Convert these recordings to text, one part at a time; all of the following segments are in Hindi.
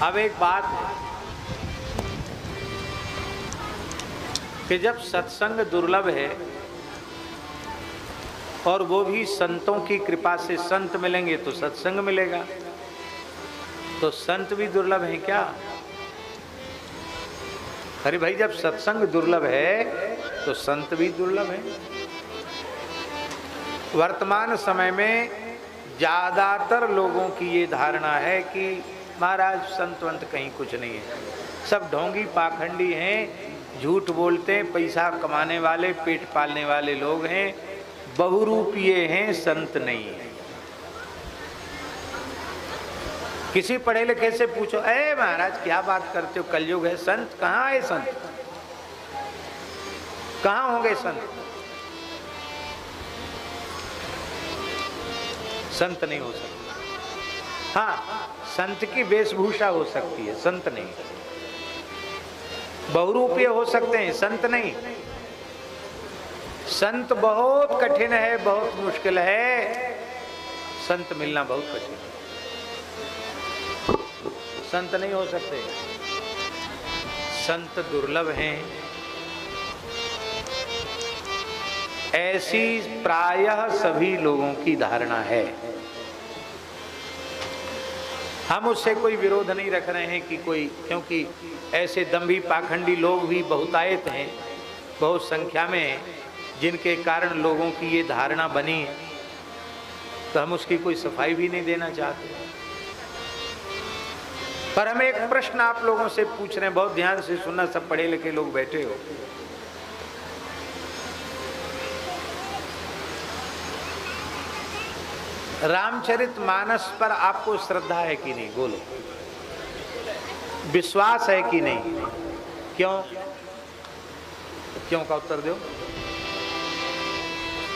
अब एक बात है कि जब सत्संग दुर्लभ है और वो भी संतों की कृपा से संत मिलेंगे तो सत्संग मिलेगा, तो संत भी दुर्लभ है क्या? अरे भाई, जब सत्संग दुर्लभ है तो संत भी दुर्लभ है। वर्तमान समय में ज्यादातर लोगों की ये धारणा है कि महाराज संतवंत कहीं कुछ नहीं है, सब ढोंगी पाखंडी हैं, झूठ बोलते हैं, पैसा कमाने वाले पेट पालने वाले लोग हैं, बहुरूपिये हैं, संत नहीं है। किसी पढ़े लिखे से पूछो, अरे महाराज क्या बात करते हो, कलयुग है, संत कहाँ है? संत कहाँ होंगे? संत नहीं हो सकता। हाँ, संत की वेशभूषा हो सकती है, संत नहीं। बहुरूपीय हो सकते हैं, संत नहीं। संत बहुत कठिन है, बहुत मुश्किल है, संत मिलना बहुत कठिन है, संत नहीं हो सकते। संत दुर्लभ हैं, ऐसी प्रायः सभी लोगों की धारणा है। हम उससे कोई विरोध नहीं रख रहे हैं कि कोई, क्योंकि ऐसे दंभी पाखंडी लोग भी बहुतायत हैं, बहुत संख्या में हैं, जिनके कारण लोगों की ये धारणा बनी, तो हम उसकी कोई सफाई भी नहीं देना चाहते। पर हम एक प्रश्न आप लोगों से पूछ रहे हैं, बहुत ध्यान से सुनना, सब पढ़े लिखे लोग बैठे हो। रामचरितमानस पर आपको श्रद्धा है कि नहीं? बोलो, विश्वास है कि नहीं? क्यों? क्यों का उत्तर दो।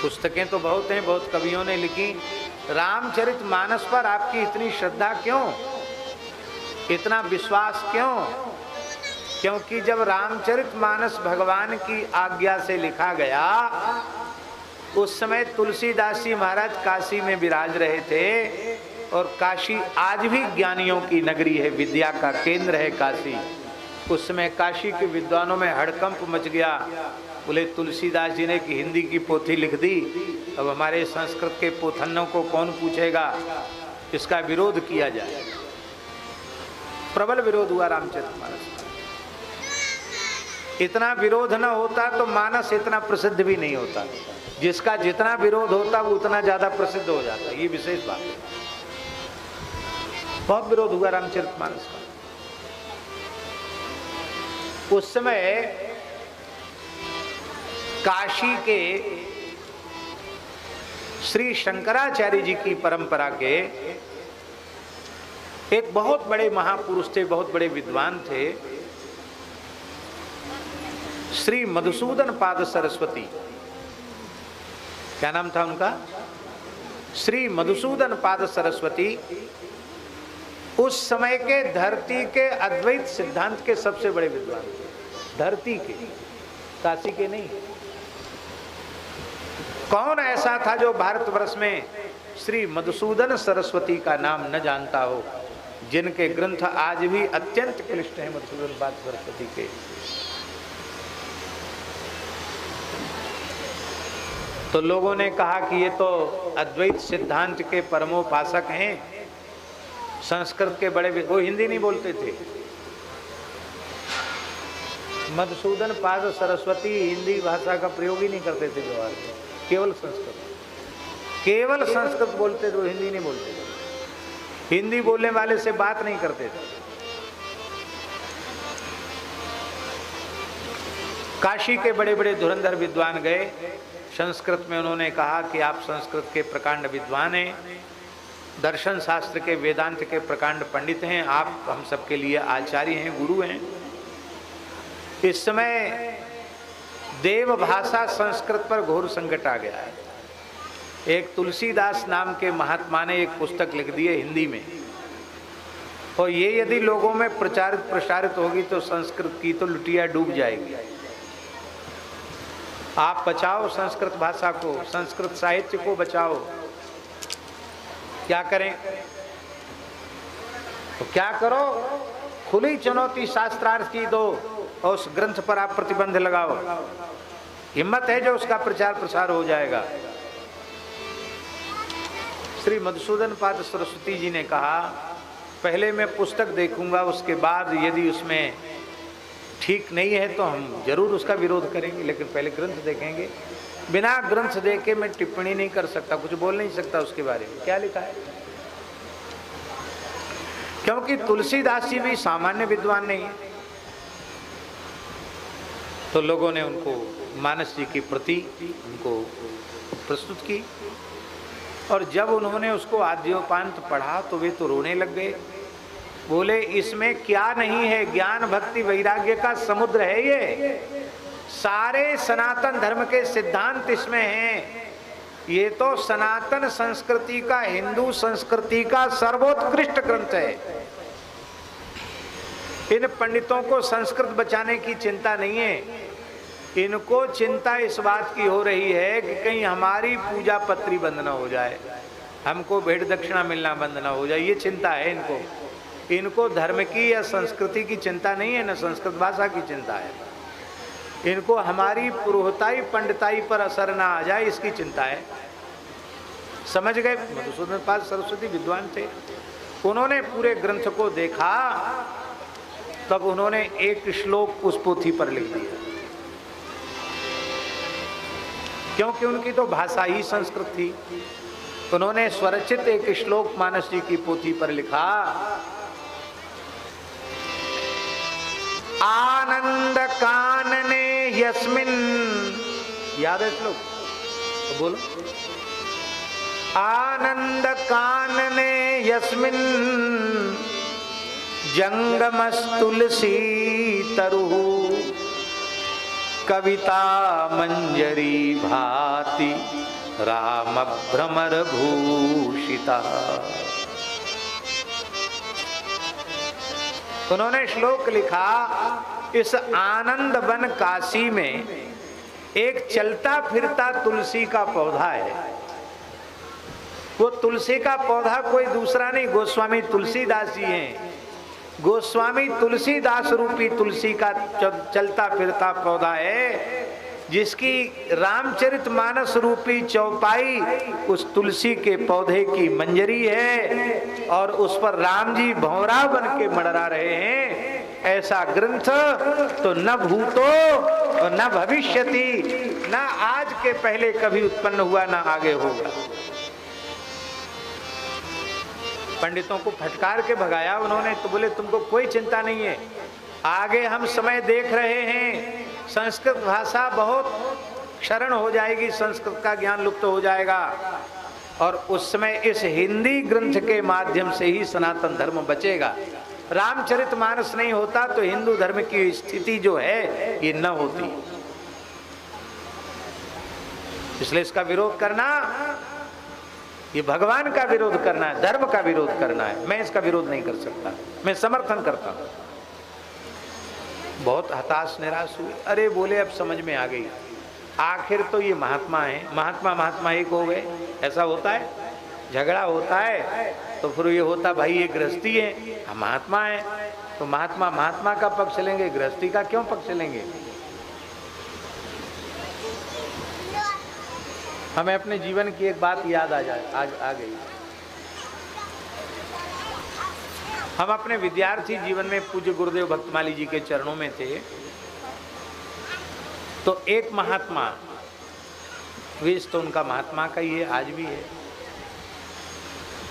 पुस्तकें तो बहुत हैं, बहुत कवियों ने लिखी, रामचरितमानस पर आपकी इतनी श्रद्धा क्यों, इतना विश्वास क्यों? क्योंकि जब रामचरितमानस भगवान की आज्ञा से लिखा गया, उस समय तुलसीदास जी महाराज काशी में विराज रहे थे, और काशी आज भी ज्ञानियों की नगरी है, विद्या का केंद्र है काशी। उस समय काशी के विद्वानों में हड़कंप मच गया, बोले तुलसीदास जी ने कि हिंदी की पोथी लिख दी, अब हमारे संस्कृत के पोथन्नों को कौन पूछेगा, इसका विरोध किया जाए। प्रबल विरोध हुआ रामचरितमानस। इतना विरोध न होता तो मानस इतना प्रसिद्ध भी नहीं होता। जिसका जितना विरोध होता वो उतना ज्यादा प्रसिद्ध हो जाता, ये विशेष बात है। बहुत विरोध हुआ रामचरितमानस का। उस समय काशी के श्री शंकराचार्य जी की परंपरा के एक बहुत बड़े महापुरुष थे, बहुत बड़े विद्वान थे, श्री मधुसूदन पाद सरस्वती। क्या नाम था उनका? श्री मधुसूदन पाद सरस्वती। उस समय के धरती के अद्वैत सिद्धांत के सबसे बड़े विद्वान थे, धरती के, काशी के नहीं। कौन ऐसा था जो भारतवर्ष में श्री मधुसूदन सरस्वती का नाम न जानता हो, जिनके ग्रंथ आज भी अत्यंत क्लिष्ट हैं मधुसूदन पाद सरस्वती के। तो लोगों ने कहा कि ये तो अद्वैत सिद्धांत के परमोपासक हैं, संस्कृत के बड़े, वो हिंदी नहीं बोलते थे। मधुसूदन पाद सरस्वती हिंदी भाषा का प्रयोग ही नहीं करते थे व्यवहार में, केवल संस्कृत, केवल संस्कृत बोलते थे, वो हिंदी नहीं बोलते थे, हिंदी बोलने वाले से बात नहीं करते थे। काशी के बड़े बड़े धुरंधर विद्वान गए, संस्कृत में उन्होंने कहा कि आप संस्कृत के प्रकांड विद्वान हैं, दर्शन शास्त्र के, वेदांत के प्रकांड पंडित हैं, आप हम सबके लिए आचार्य हैं, गुरु हैं। इस समय देव भाषा संस्कृत पर घोर संकट आ गया है। एक तुलसीदास नाम के महात्मा ने एक पुस्तक लिख दी है हिंदी में, और ये यदि लोगों में प्रचारित प्रसारित होगी तो संस्कृत की तो लुटिया डूब जाएगी। आप बचाओ संस्कृत भाषा को, संस्कृत साहित्य को बचाओ। क्या करें? तो क्या करो, खुली चुनौती शास्त्रार्थ की दो और उस ग्रंथ पर आप प्रतिबंध लगाओ। हिम्मत है जो उसका प्रचार प्रसार हो जाएगा। श्री मधुसूदन पाद सरस्वती जी ने कहा, पहले मैं पुस्तक देखूंगा, उसके बाद यदि उसमें ठीक नहीं है तो हम जरूर उसका विरोध करेंगे, लेकिन पहले ग्रंथ देखेंगे। बिना ग्रंथ देखे मैं टिप्पणी नहीं कर सकता, कुछ बोल नहीं सकता उसके बारे में क्या लिखा है। क्योंकि तुलसीदास जी भी सामान्य विद्वान नहीं है। तो लोगों ने उनको मानस जी की प्रति उनको प्रस्तुत की, और जब उन्होंने उसको आद्योपांत पढ़ा तो वे तो रोने लग गए। बोले इसमें क्या नहीं है, ज्ञान भक्ति वैराग्य का समुद्र है ये, सारे सनातन धर्म के सिद्धांत इसमें हैं। ये तो सनातन संस्कृति का, हिंदू संस्कृति का सर्वोत्कृष्ट ग्रंथ है। इन पंडितों को संस्कृत बचाने की चिंता नहीं है, इनको चिंता इस बात की हो रही है कि कहीं हमारी पूजा पत्री बंद ना हो जाए, हमको भेंट दक्षिणा मिलना बंद ना हो जाए, ये चिंता है इनको। इनको धर्म की या संस्कृति की चिंता नहीं है, न संस्कृत भाषा की चिंता है। इनको हमारी पुरोहिताई पंडिताई पर असर ना आ जाए, इसकी चिंता है। समझ गए? मधुसूदन पाद सरस्वती विद्वान थे, उन्होंने पूरे ग्रंथ को देखा, तब उन्होंने एक श्लोक उस पोथी पर लिख दिया, क्योंकि उनकी तो भाषा ही संस्कृत थी। उन्होंने स्वरचित एक श्लोक मानस जी की पोथी पर लिखा, आनंद कानने यस्मिन, याद है श्लोक तो बोलो, आनंद कानने यस्मिन जंगमस्तुलसी तरुः कविता मंजरी भाति राम भ्रमर भूषिता। उन्होंने श्लोक लिखा, इस आनंद वन काशी में एक चलता फिरता तुलसी का पौधा है। वो तुलसी का पौधा कोई दूसरा नहीं, गोस्वामी तुलसीदास जी हैं। गोस्वामी तुलसीदास रूपी तुलसी का चलता फिरता पौधा है, जिसकी रामचरितमानस रूपी चौपाई उस तुलसी के पौधे की मंजरी है, और उस पर राम जी भंवरा बन के मंडरा रहे हैं। ऐसा ग्रंथ तो न भूतो और न भविष्यति, न आज के पहले कभी उत्पन्न हुआ, न आगे होगा। पंडितों को फटकार के भगाया उन्होंने, तो बोले तुमको कोई चिंता नहीं है, आगे हम समय देख रहे हैं, संस्कृत भाषा बहुत क्षरण हो जाएगी, संस्कृत का ज्ञान लुप्त हो जाएगा, और उस समय इस हिंदी ग्रंथ के माध्यम से ही सनातन धर्म बचेगा। रामचरितमानस नहीं होता तो हिंदू धर्म की स्थिति जो है ये न होती। इसलिए इसका विरोध करना, ये भगवान का विरोध करना है, धर्म का विरोध करना है। मैं इसका विरोध नहीं कर सकता, मैं समर्थन करता हूं। बहुत हताश निराश हुए, अरे बोले अब समझ में आ गई, आखिर तो ये महात्मा है, महात्मा एक हो गए। ऐसा होता है, झगड़ा होता है तो फिर ये होता भाई ये गृहस्थी है, हम महात्मा है, तो महात्मा का पक्ष लेंगे, गृहस्थी का क्यों पक्ष लेंगे। हमें अपने जीवन की एक बात याद आ गई। हम अपने विद्यार्थी जीवन में पूज्य गुरुदेव भक्तमाली जी के चरणों में थे, तो एक महात्मा, वेश तो उनका महात्मा का ही है, आज भी है,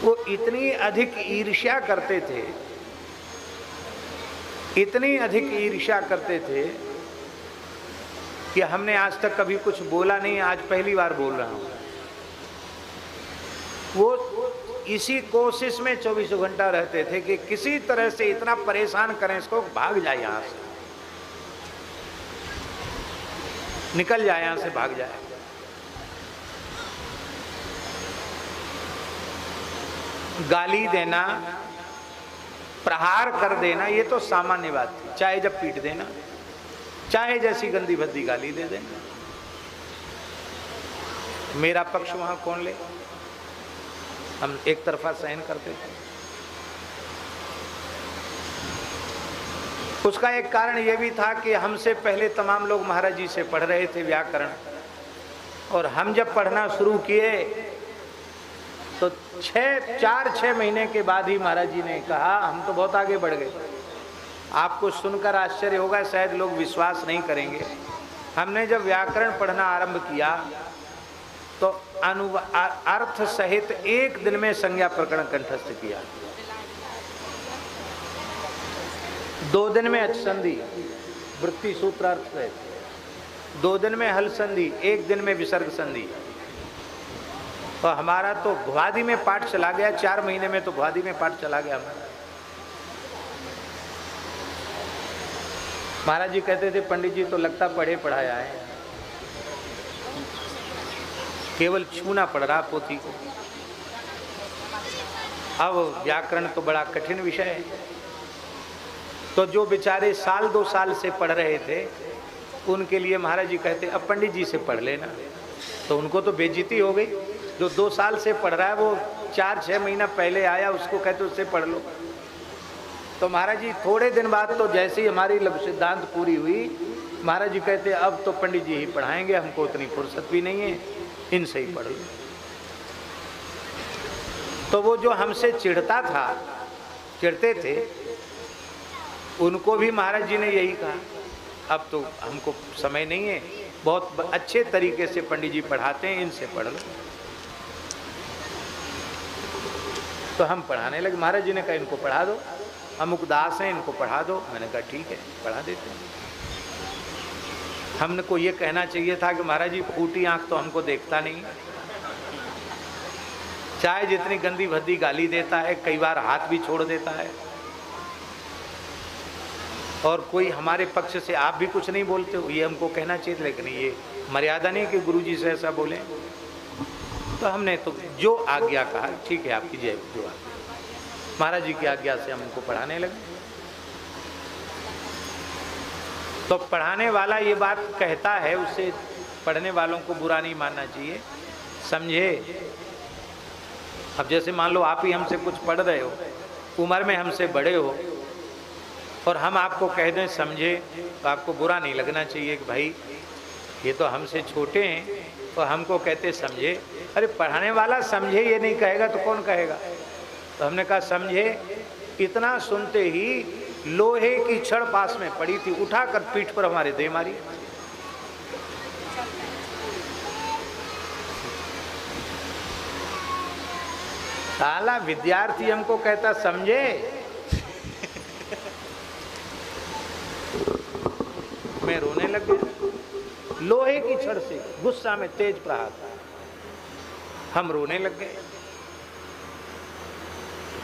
वो इतनी अधिक ईर्ष्या करते थे, इतनी अधिक ईर्ष्या करते थे कि हमने आज तक कभी कुछ बोला नहीं, आज पहली बार बोल रहा हूं। वो इसी कोशिश में 24 घंटा रहते थे कि किसी तरह से इतना परेशान करें इसको, भाग जाए यहां से, निकल जाए यहां से, भाग जाए। गाली देना, प्रहार कर देना, ये तो सामान्य बात थी, चाहे जब पीट देना, चाहे जैसी गंदी भद्दी गाली दे देना। मेरा पक्ष वहां कौन ले, हम एक तरफा सहन करते थे। उसका एक कारण यह भी था कि हमसे पहले तमाम लोग महाराज जी से पढ़ रहे थे व्याकरण, और हम जब पढ़ना शुरू किए तो 4-6 महीने के बाद ही महाराज जी ने कहा हम तो बहुत आगे बढ़ गए। आपको सुनकर आश्चर्य होगा, शायद लोग विश्वास नहीं करेंगे। हमने जब व्याकरण पढ़ना आरंभ किया तो अर्थ सहित एक दिन में संज्ञा प्रकरण कंठस्थ किया, 2 दिन में अच्छंदी वृत्ति सूत्र अर्थ सहित, 2 दिन में हल संधि, 1 दिन में विसर्ग संधि। तो हमारा तो भुआदी में पाठ चला गया, 4 महीने में तो भुआदी में पाठ चला गया हमारा। महाराज जी कहते थे पंडित जी तो लगता पढ़े पढ़ाया है, केवल छूना पड़ रहा पोथी को। अब व्याकरण तो बड़ा कठिन विषय है, तो जो बेचारे 1-2 साल से पढ़ रहे थे उनके लिए महाराज जी कहते अब पंडित जी से पढ़ लेना। तो उनको तो बेइज्जती हो गई, जो 2 साल से पढ़ रहा है वो 4-6 महीना पहले आया, उसको कहते उससे पढ़ लो। तो महाराज जी थोड़े दिन बाद तो जैसे ही हमारी लघु सिद्धांत पूरी हुई, महाराज जी कहते अब तो पंडित जी ही पढ़ाएंगे, हमको उतनी फुर्सत भी नहीं है, इनसे ही पढ़ लो। तो वो जो हमसे चिढ़ता था, चिढ़ते थे, उनको भी महाराज जी ने यही कहा अब तो हमको समय नहीं है, बहुत अच्छे तरीके से पंडित जी पढ़ाते हैं, इनसे पढ़ लो। तो हम पढ़ाने लगे। महाराज जी ने कहा इनको पढ़ा दो, हम उदास हैं, इनको पढ़ा दो। मैंने कहा ठीक है पढ़ा देते हैं। हमने को ये कहना चाहिए था कि महाराज जी फूटी आंख तो हमको देखता नहीं, चाहे जितनी गंदी भद्दी गाली देता है, कई बार हाथ भी छोड़ देता है, और कोई हमारे पक्ष से आप भी कुछ नहीं बोलते हो, ये हमको कहना चाहिए। लेकिन ये मर्यादा नहीं कि गुरुजी से ऐसा बोले। तो हमने तो जो आज्ञा कहा ठीक है आपकी जय, जो आज्ञा महाराज जी की आज्ञा से हम उनको पढ़ाने लगे। तो पढ़ाने वाला ये बात कहता है, उससे पढ़ने वालों को बुरा नहीं मानना चाहिए, समझे। अब जैसे मान लो आप ही हमसे कुछ पढ़ रहे हो, उम्र में हमसे बड़े हो, और हम आपको कह दें समझे, तो आपको बुरा नहीं लगना चाहिए कि भाई ये तो हमसे छोटे हैं तो हमको कहते समझे। अरे पढ़ाने वाला समझे ये नहीं कहेगा तो कौन कहेगा। तो हमने कहा समझे। इतना सुनते ही लोहे की छड़ पास में पड़ी थी, उठाकर पीठ पर हमारे दे मारी। साला विद्यार्थी हमको कहता समझे। मैं रोने लग गया, लोहे की छड़ से गुस्सा में तेज प्रहार, हम रोने लग गए।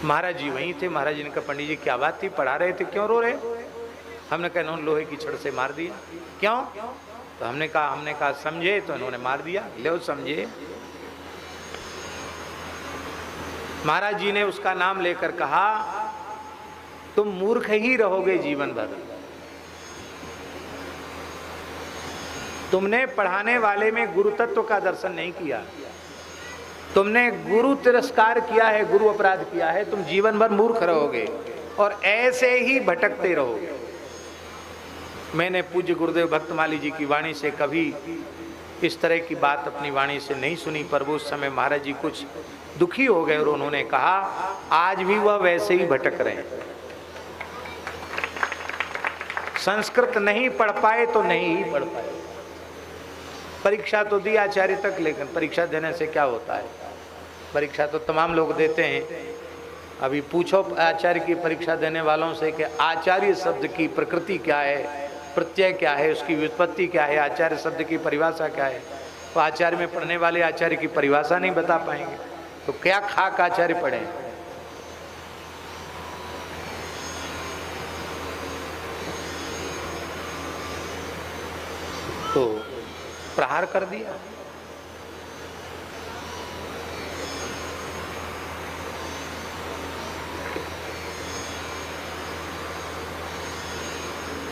महाराज जी वहीं थे। महाराज जी ने कहा पंडित जी क्या बात थी, पढ़ा रहे थे, क्यों रो रहे? हमने कहा इन्होंने लोहे की छड़ से मार दिया। क्यों? तो हमने कहा समझे, तो इन्होंने मार दिया। ले समझे। महाराज जी ने उसका नाम लेकर कहा तुम मूर्ख ही रहोगे जीवन भर। तुमने पढ़ाने वाले में गुरु तत्व का दर्शन नहीं किया, तुमने गुरु तिरस्कार किया है, गुरु अपराध किया है, तुम जीवन भर मूर्ख रहोगे और ऐसे ही भटकते रहोगे। मैंने पूज्य गुरुदेव भक्तमाली जी की वाणी से कभी इस तरह की बात अपनी वाणी से नहीं सुनी, पर वो उस समय महाराज जी कुछ दुखी हो गए और उन्होंने कहा आज भी वह वैसे ही भटक रहे हैं। संस्कृत नहीं पढ़ पाए तो नहीं ही पढ़ पाए। परीक्षा तो दी आचार्य तक, लेकिन परीक्षा देने से क्या होता है? परीक्षा तो तमाम लोग देते हैं। अभी पूछो आचार्य की परीक्षा देने वालों से कि आचार्य शब्द की प्रकृति क्या है, प्रत्यय क्या है, उसकी व्युत्पत्ति क्या है, आचार्य शब्द की परिभाषा क्या है। तो आचार्य में पढ़ने वाले आचार्य की परिभाषा नहीं बता पाएंगे, तो क्या खाक आचार्य पढ़े। तो प्रहार कर दिया।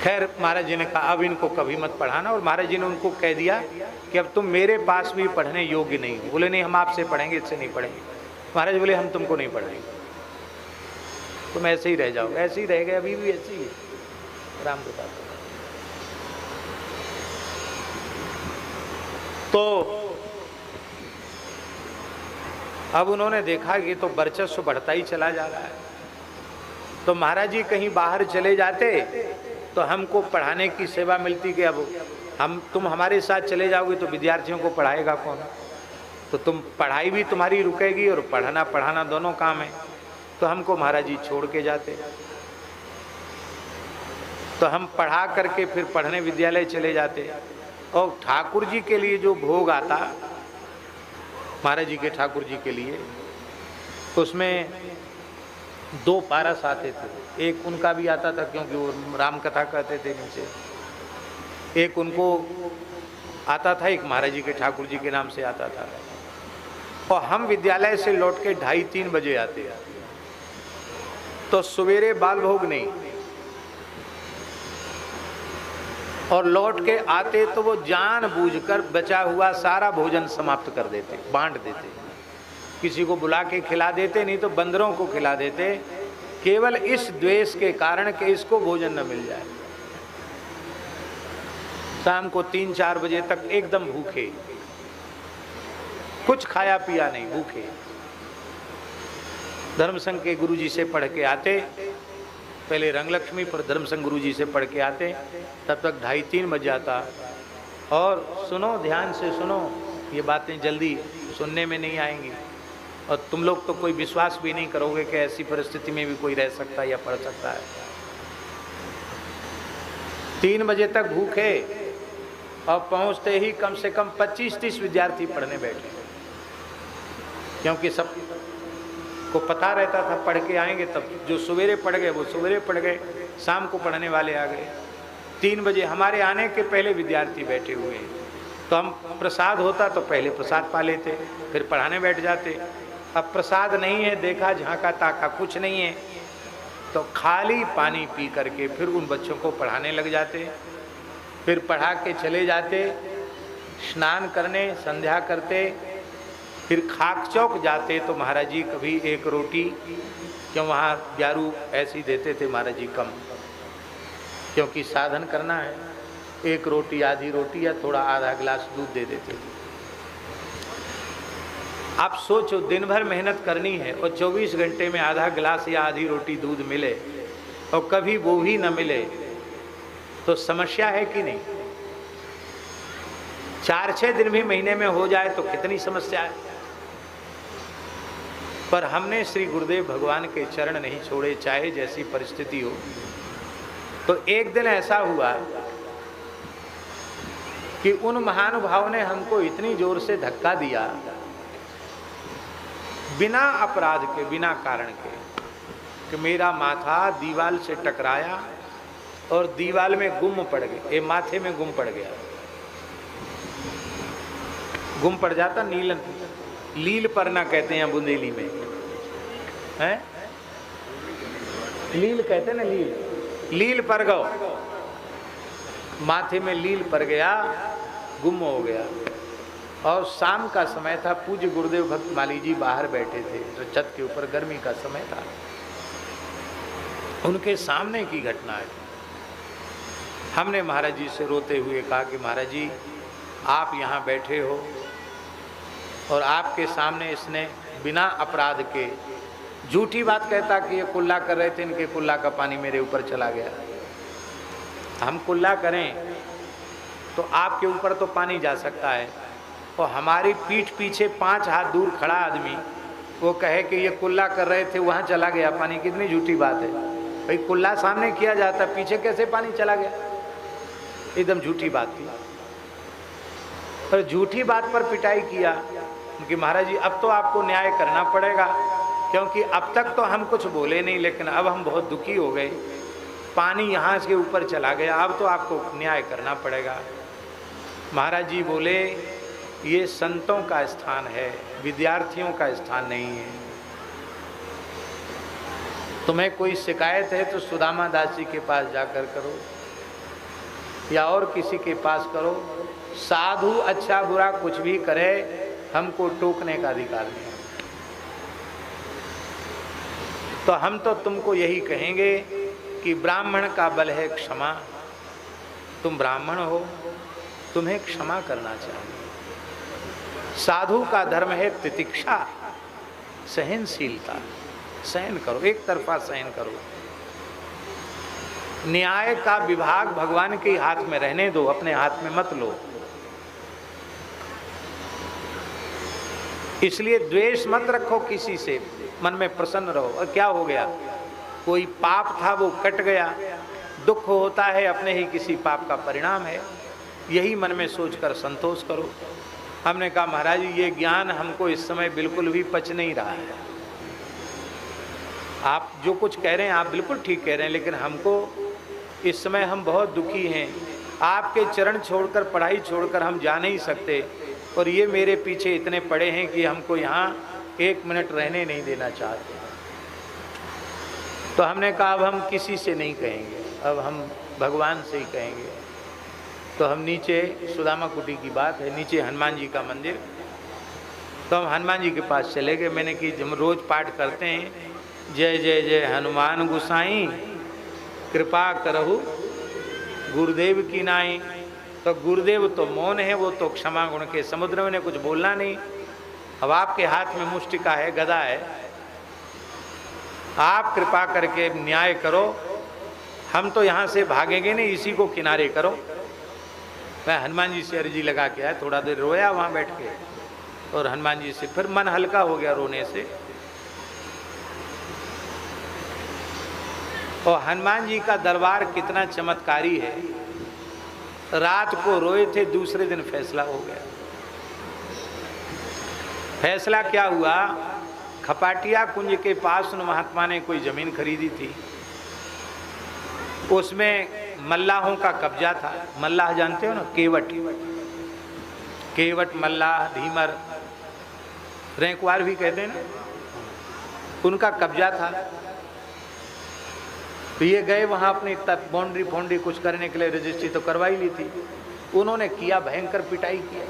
खैर महाराज जी ने कहा अब इनको कभी मत पढ़ाना, और महाराज जी ने उनको कह दिया कि अब तुम मेरे पास भी पढ़ने योग्य नहीं हो। बोले नहीं हम आपसे पढ़ेंगे, इससे नहीं पढ़ेंगे। महाराज बोले हम तुमको नहीं पढ़ाएंगे, तुम ऐसे ही रह जाओ। ऐसे ही रह गए, अभी भी ऐसे ही है। राम कथा। तो अब उन्होंने देखा कि तो वर्चस्व बढ़ता ही चला जा रहा है, तो महाराज जी कहीं बाहर चले जाते तो हमको पढ़ाने की सेवा मिलती कि अब तुम हमारे साथ चले जाओगे तो विद्यार्थियों को पढ़ाएगा कौन, तो तुम पढ़ाई भी तुम्हारी रुकेगी और पढ़ाना दोनों काम है। तो हमको महाराज जी छोड़ के जाते, तो हम पढ़ा करके फिर पढ़ने विद्यालय चले जाते। और ठाकुर जी के लिए जो भोग आता, महाराज जी के ठाकुर जी के लिए, उसमें 2 पारस आते थे। एक उनका भी आता था क्योंकि वो राम कथा कहते थे नीचे, एक उनको आता था, एक महाराज जी के ठाकुर जी के नाम से आता था। और हम विद्यालय से लौट के 2:30-3 बजे आते, तो सवेरे बाल भोग नहीं, और लौट के आते तो वो जानबूझकर बचा हुआ सारा भोजन समाप्त कर देते, बांट देते, किसी को बुला के खिला देते, नहीं तो बंदरों को खिला देते, केवल इस द्वेष के कारण कि इसको भोजन न मिल जाए। शाम को 3-4 बजे तक एकदम भूखे, कुछ खाया पिया नहीं, भूखे। धर्मसंघ के गुरुजी से पढ़ के आते, पहले रंगलक्ष्मी पर धर्मसंघ गुरुजी से पढ़ के आते, तब तक 2:30-3 बज जाता। और सुनो, ध्यान से सुनो, ये बातें जल्दी सुनने में नहीं आएंगी, और तुम लोग तो कोई विश्वास भी नहीं करोगे कि ऐसी परिस्थिति में भी कोई रह सकता है या पढ़ सकता है। 3 बजे तक भूखे, और पहुंचते ही कम से कम 25-30 विद्यार्थी पढ़ने बैठे, क्योंकि सब को पता रहता था पढ़ के आएंगे, तब जो सवेरे पढ़ गए वो सवेरे पढ़ गए, शाम को पढ़ने वाले आ गए। 3 बजे हमारे आने के पहले विद्यार्थी बैठे हुए हैं, तो हम प्रसाद होता तो पहले प्रसाद पा लेते, फिर पढ़ाने बैठ जाते। अब प्रसाद नहीं है, देखा झांका ताका कुछ नहीं है, तो खाली पानी पी करके फिर उन बच्चों को पढ़ाने लग जाते। फिर पढ़ा के चले जाते, स्नान करने, संध्या करते, फिर खाक चौक जाते तो महाराज जी कभी 1 रोटी, क्यों वहाँ ब्यारू ऐसी देते थे महाराज जी कम, क्योंकि साधन करना है, 1 रोटी, आधी रोटी या थोड़ा आधा गिलास दूध दे देते थे। आप सोचो, दिन भर मेहनत करनी है और 24 घंटे में आधा गिलास या आधी रोटी दूध मिले, और कभी वो भी न मिले, तो समस्या है कि नहीं? 4-6 दिन भी महीने में हो जाए तो कितनी समस्या है। पर हमने श्री गुरुदेव भगवान के चरण नहीं छोड़े, चाहे जैसी परिस्थिति हो। तो एक दिन ऐसा हुआ कि उन महानुभाव ने हमको इतनी जोर से धक्का दिया, बिना अपराध के, बिना कारण के, कि मेरा माथा दीवाल से टकराया और दीवाल में गुम पड़ गया, ये माथे में गुम पड़ गया। गुम पड़ जाता, लील परना कहते हैं बुंदेली में, हैं? लील कहते हैं ना, लील पर गो, माथे में लील पड़ गया, गुम हो गया। और शाम का समय था, पूज्य गुरुदेव भक्त माली जी बाहर बैठे थे, तो छत के ऊपर, गर्मी का समय था, उनके सामने की घटना है। हमने महाराज जी से रोते हुए कहा कि महाराज जी, आप यहाँ बैठे हो और आपके सामने इसने बिना अपराध के झूठी बात कहता कि ये कुल्ला कर रहे थे, इनके कुल्ला का पानी मेरे ऊपर चला गया। हम कुल्ला करें तो आपके ऊपर तो पानी जा सकता है, और हमारी पीठ पीछे 5 हाथ दूर खड़ा आदमी वो कहे कि ये कुल्ला कर रहे थे, वहाँ चला गया पानी, कितनी झूठी बात है भाई। कुल्ला सामने किया जाता, पीछे कैसे पानी चला गया? एकदम झूठी बात थी। पर झूठी बात पर पिटाई किया कि महाराज जी अब तो आपको न्याय करना पड़ेगा, क्योंकि अब तक तो हम कुछ बोले नहीं, लेकिन अब हम बहुत दुखी हो गए, पानी यहाँ से ऊपर चला गया, अब तो आपको न्याय करना पड़ेगा। महाराज जी बोले, ये संतों का स्थान है, विद्यार्थियों का स्थान नहीं है। तुम्हें कोई शिकायत है तो सुदामा दास जी के पास जाकर करो, या और किसी के पास करो। साधु अच्छा बुरा कुछ भी करे, हमको टोकने का अधिकार नहीं। तो हम तो तुमको यही कहेंगे कि ब्राह्मण का बल है क्षमा। तुम ब्राह्मण हो, तुम्हें क्षमा करना चाहिए। साधु का धर्म है तितिक्षा, सहनशीलता। सहन करो, एक तरफा सहन करो। न्याय का विभाग भगवान के हाथ में रहने दो, अपने हाथ में मत लो। इसलिए द्वेष मत रखो किसी से, मन में प्रसन्न रहो। और क्या हो गया, कोई पाप था वो कट गया, दुख होता है अपने ही किसी पाप का परिणाम है, यही मन में सोचकर संतोष करो। हमने कहा महाराज ये ज्ञान हमको इस समय बिल्कुल भी पच नहीं रहा है। आप जो कुछ कह रहे हैं आप बिल्कुल ठीक कह रहे हैं, लेकिन हमको इस समय हम बहुत दुखी हैं। आपके चरण छोड़कर, पढ़ाई छोड़कर हम जा नहीं सकते, और ये मेरे पीछे इतने पड़े हैं कि हमको यहाँ एक मिनट रहने नहीं देना चाहते। तो हमने कहा अब हम किसी से नहीं कहेंगे, अब हम भगवान से ही कहेंगे। तो हम नीचे, सुदामा कुटी की बात है, नीचे हनुमान जी का मंदिर, तो हम हनुमान जी के पास चले गए। मैंने कि हम रोज पाठ करते हैं, जय जय जय हनुमान गुसाई, कृपा करहु गुरुदेव की नाई। तो गुरुदेव तो मौन है, वो तो क्षमा गुण के समुद्र में, ने कुछ बोलना नहीं। अब आपके हाथ में मुष्टिका है, गदा है, आप कृपा करके न्याय करो, हम तो यहाँ से भागेंगे नहीं, इसी को किनारे करो। मैं हनुमान जी से अर्जी लगा के आया, थोड़ा देर रोया वहाँ बैठ के, और हनुमान जी से फिर मन हल्का हो गया रोने से। और हनुमान जी का दरबार कितना चमत्कारी है। रात को रोए थे, दूसरे दिन फैसला हो गया। फैसला क्या हुआ, खपाटिया कुंज के पास उन महात्मा ने कोई जमीन खरीदी थी, उसमें मल्लाहों का कब्जा था। मल्लाह जानते हो ना, केवट, केवट मल्लाह, धीमर, रैंकवार भी कहते हैं ना, उनका कब्जा था। तो ये गए वहाँ अपनी बाउंड्री फाउंड्री कुछ करने के लिए, रजिस्ट्री तो करवाई ली थी। उन्होंने किया, भयंकर पिटाई किया,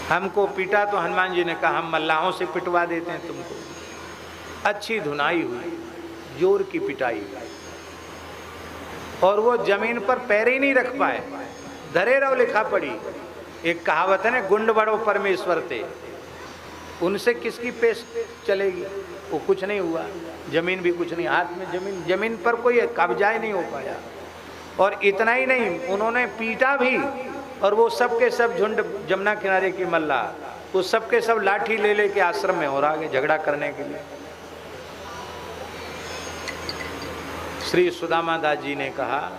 हमको पीटा। तो हनुमान जी ने कहा हम मल्लाहों से पिटवा देते हैं तुमको। अच्छी धुनाई हुई, जोर की पिटाई, और वो जमीन पर पैर ही नहीं रख पाए, धरे रहो लिखा पड़ी। एक कहावत है ना, गुंड बड़ो परमेश्वर थे, उनसे किसकी पेश चलेगी। वो कुछ नहीं हुआ, जमीन भी कुछ नहीं, हाथ में जमीन पर कोई कब्जा ही नहीं हो पाया। और इतना ही नहीं, उन्होंने पीटा भी, और वो सब के सब झुंड, जमुना किनारे की मल्ला, वो सब के सब लाठी ले लेके आश्रम में हो रहा है झगड़ा करने के लिए। श्री सुदामा दास जी ने कहा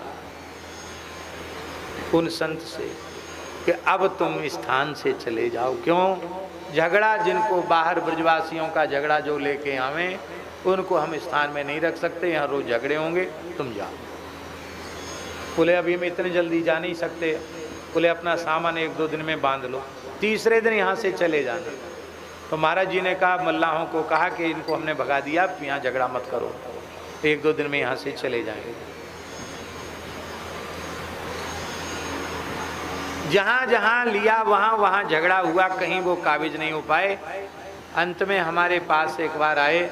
उन संत से कि अब तुम स्थान से चले जाओ। क्यों? झगड़ा जिनको बाहर ब्रजवासियों का झगड़ा जो लेके आवे, उनको हम स्थान में नहीं रख सकते, यहाँ रोज झगड़े होंगे, तुम जाओ। बोले अभी हम इतने जल्दी जा नहीं सकते। बोले अपना सामान 1-2 दिन में बांध लो, तीसरे दिन यहाँ से चले जाना। तो महाराज जी ने कहा, मल्लाहों को कहा कि इनको हमने भगा दिया, आप यहाँ झगड़ा मत करो, 1-2 दिन में यहाँ से चले जाएंगे। जहाँ जहाँ लिया वहाँ वहाँ झगड़ा हुआ, कहीं वो काबिज नहीं हो पाए। अंत में हमारे पास एक बार आए,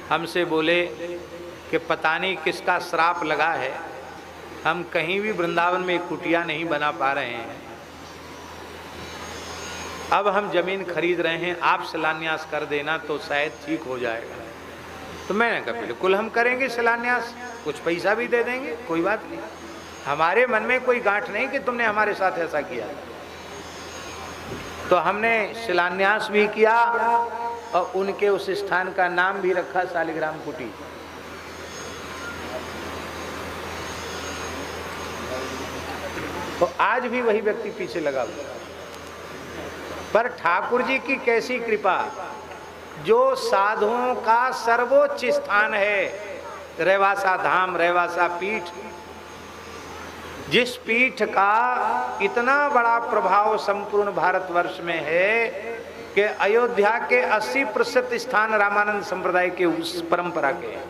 हमसे बोले कि पता नहीं किसका श्राप लगा है, हम कहीं भी वृंदावन में कुटिया नहीं बना पा रहे हैं। अब हम जमीन खरीद रहे हैं, आप शिलान्यास कर देना तो शायद ठीक हो जाएगा। तो मैंने कहा बिल्कुल हम करेंगे शिलान्यास, कुछ पैसा भी दे देंगे, कोई बात नहीं। हमारे मन में कोई गांठ नहीं कि तुमने हमारे साथ ऐसा किया। तो हमने शिलान्यास भी किया, और उनके उस स्थान का नाम भी रखा शालिग्राम कुटी। तो आज भी वही व्यक्ति पीछे लगा हुआ। पर ठाकुर जी की कैसी कृपा, जो साधुओं का सर्वोच्च स्थान है, रेवासा धाम, रेवासा पीठ, जिस पीठ का इतना बड़ा प्रभाव संपूर्ण भारतवर्ष में है कि अयोध्या के 80% स्थान रामानंद संप्रदाय के उस परंपरा के हैं।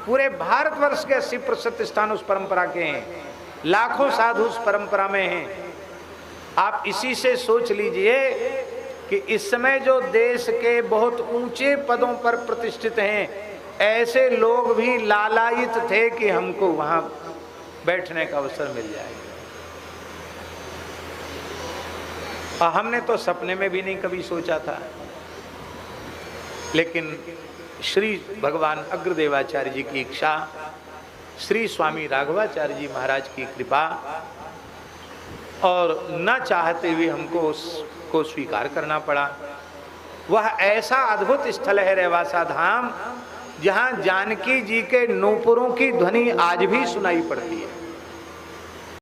पूरे भारतवर्ष के 80% स्थान उस परंपरा के हैं, लाखों साधु उस परंपरा में हैं। आप इसी से सोच लीजिए कि इस समय जो देश के बहुत ऊंचे पदों पर प्रतिष्ठित हैं, ऐसे लोग भी लालायित थे कि हमको वहां बैठने का अवसर मिल जाएगा। और हमने तो सपने में भी नहीं कभी सोचा था, लेकिन श्री भगवान अग्रदेवाचार्य जी की इच्छा, श्री स्वामी राघवाचार्य जी महाराज की कृपा, और न चाहते हुए हमको उसको स्वीकार करना पड़ा। वह ऐसा अद्भुत स्थल है रेवासा धाम, जहां जानकी जी के नूपुरों की ध्वनि आज भी सुनाई पड़ती है।